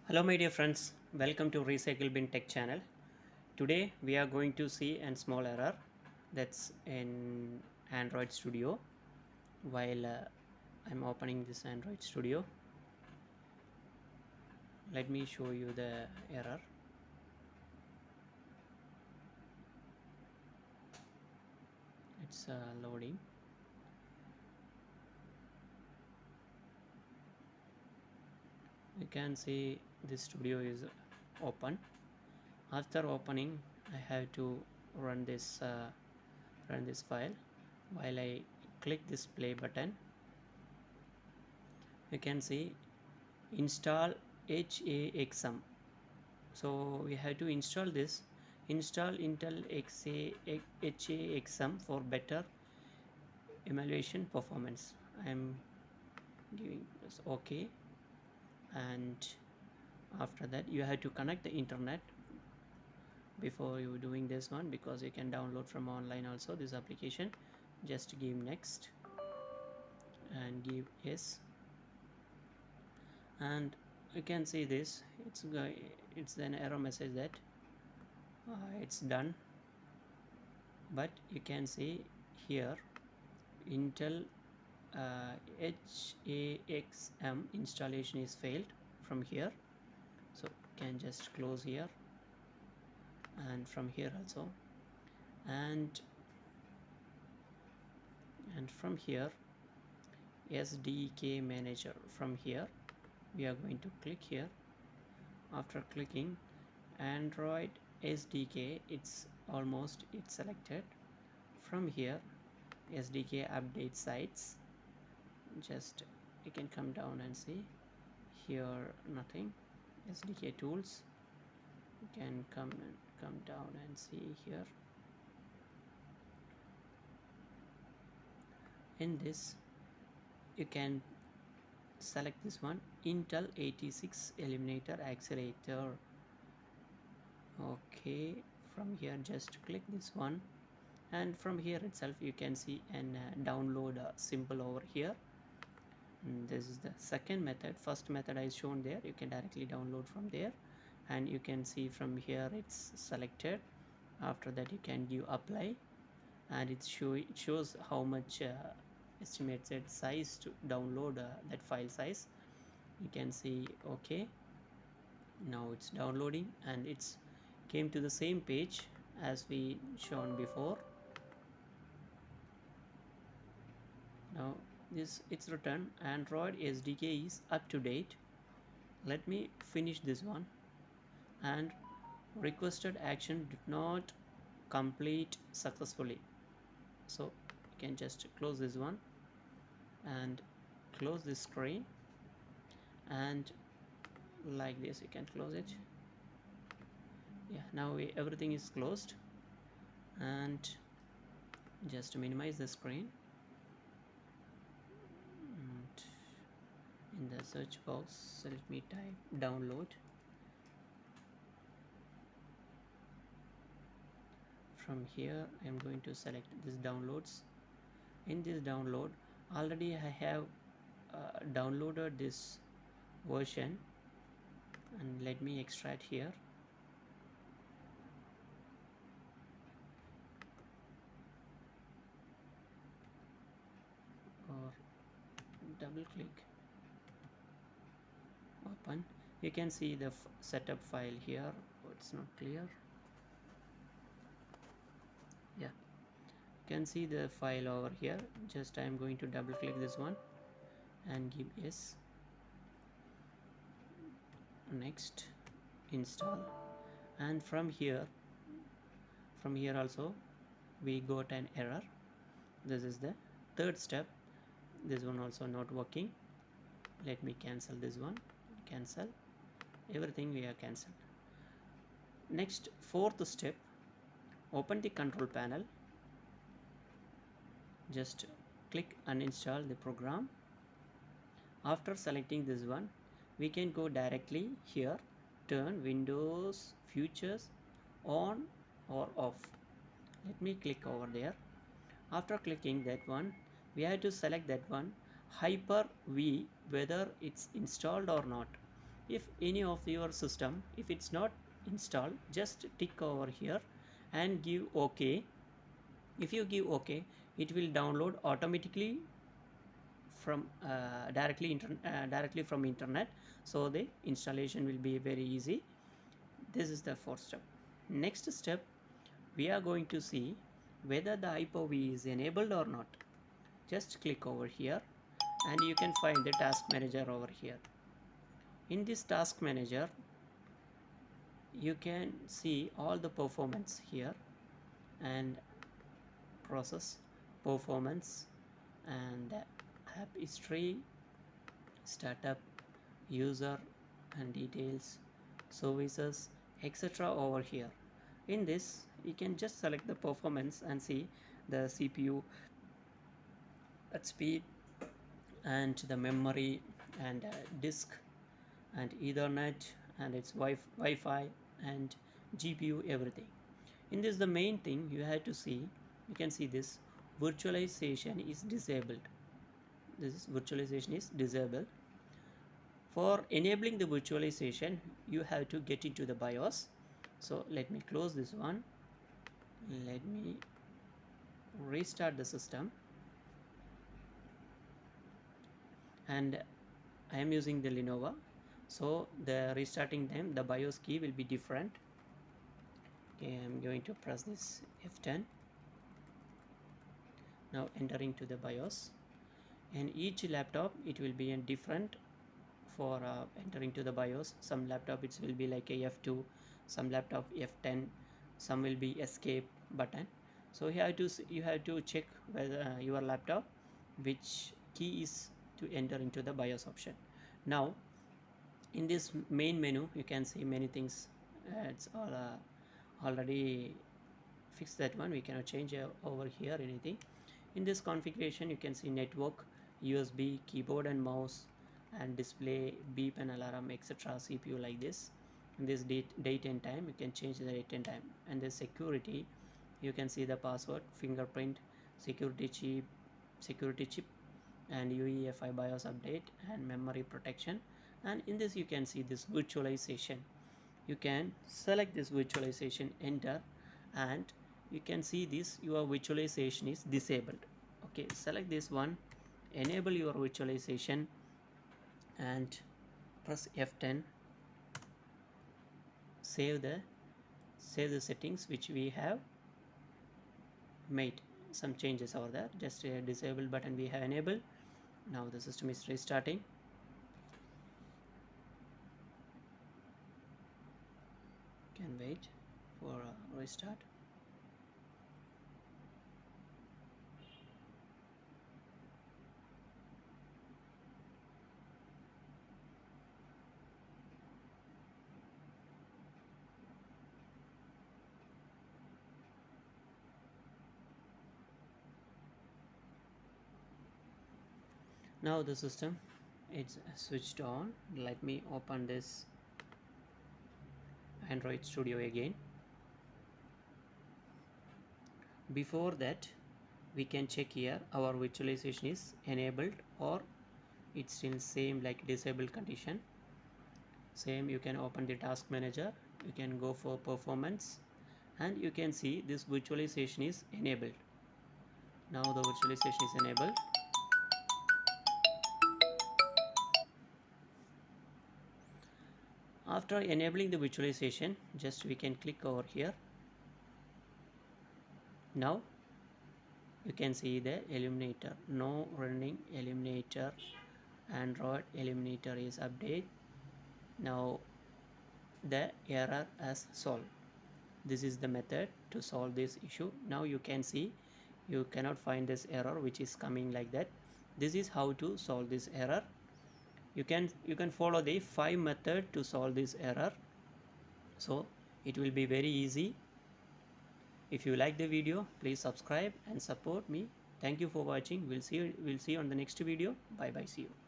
Hello my dear friends, welcome to Recyclebintech channel. Today we are going to see a small error that's in Android Studio. While I'm opening this Android Studio, let me show you the error. It's loading. You can see this studio is open. After opening, I have to run this file. While I click this play button, you can see install HAXM. So we have to install this. Install Intel HAXM for better emulation performance. I am giving this OK, and after that you have to connect the internet before you doing this one, because you can download from online also this application. Just give next and give yes, and you can see this. It's an error message that it's done, but you can see here Intel HAXM installation is failed from here. So you can just close here and from here also, and from here SDK manager. From here we are going to click here. After clicking Android SDK, it's selected. From here SDK update sites, just you can come down and see here nothing. SDK tools, you can come down and see here. In this you can select this one, Intel 86 Eliminator Accelerator. Okay, from here just click this one, and from here itself you can see an download symbol over here. And this is the second method. First method I shown there, you can directly download from there, and you can see from here it's selected. After that you can give apply, and it shows how much estimated size to download that file size. You can see okay, now it's downloading, and it's came to the same page as we shown before. Now this it's written Android SDK is up to date. Let me finish this one, and requested action did not complete successfully. So you can just close this one and close this screen, and like this you can close it. Yeah, now everything is closed, and just minimize the screen, and in the search box let me type download. From here I am going to select this downloads. In this download already I have downloaded this version, and let me extract here. Or double click, open. You can see the setup file here. Oh, it's not clear. Yeah, you can see the file over here. Just I am going to double click this one and give yes, next, install. And from here also we got an error. This is the third step. This one also not working. Let me cancel this one. Cancel everything, we are cancelled. Next, fourth step, open the control panel. Just click uninstall the program. After selecting this one, we can go directly here, turn Windows features on or off. Let me click over there. After clicking that one, we have to select that one, Hyper-V, whether it's installed or not. If any of your system, if it's not installed, just tick over here and give OK. If you give OK, it will download automatically from directly from internet, so the installation will be very easy. This is the fourth step. Next step, we are going to see whether the Hyper-V is enabled or not. Just click over here and you can find the task manager over here. In this task manager, you can see all the performance here, and process, performance, and app history, startup, user and details, services, etc. over here. In this, you can just select the performance and see the CPU at speed and the memory and disk and Ethernet and its Wi-Fi and GPU, everything. In this, the main thing you have to see, you can see this virtualization is disabled. This virtualization is disabled. For enabling the virtualization, you have to get into the BIOS. So let me close this one. Let me restart the system, and I am using the Lenovo, so the restarting time, the BIOS key will be different. Okay, I'm going to press this F10. Now entering to the BIOS, and each laptop it will be a different for entering to the BIOS. Some laptop it will be like a F2, some laptop F10, some will be escape button. So you have to check whether your laptop which key is to enter into the BIOS option. Now in this main menu you can see many things. It's all already fixed, that one we cannot change over here anything. In this configuration you can see network, USB, keyboard and mouse, and display, beep and alarm, etc. CPU like this. In this date and time you can change the date and time. And the security, you can see the password, fingerprint, security chip and UEFI BIOS update and memory protection. And in this you can see this virtualization. You can select this virtualization, enter, and you can see this your virtualization is disabled. Okay, select this one, enable your virtualization and press F10. Save the settings which we have made some changes over there. Just a disable button we have enabled. Now the system is restarting. Can wait for restart. Now the system is switched on. Let me open this Android Studio again. Before that, we can check here our virtualization is enabled or it's still same like disabled condition. Same, you can open the task manager, you can go for performance, and you can see this virtualization is enabled. Now the virtualization is enabled. After enabling the virtualization, just we can click over here. Now you can see the Illuminator, no running Illuminator, Android Illuminator is update. Now the error has solved. This is the method to solve this issue. Now you can see you cannot find this error which is coming like that. This is how to solve this error. You can follow the 5 method to solve this error, so it will be very easy. If you like the video, please subscribe and support me. Thank you for watching. We'll see you on the next video. Bye bye. See you.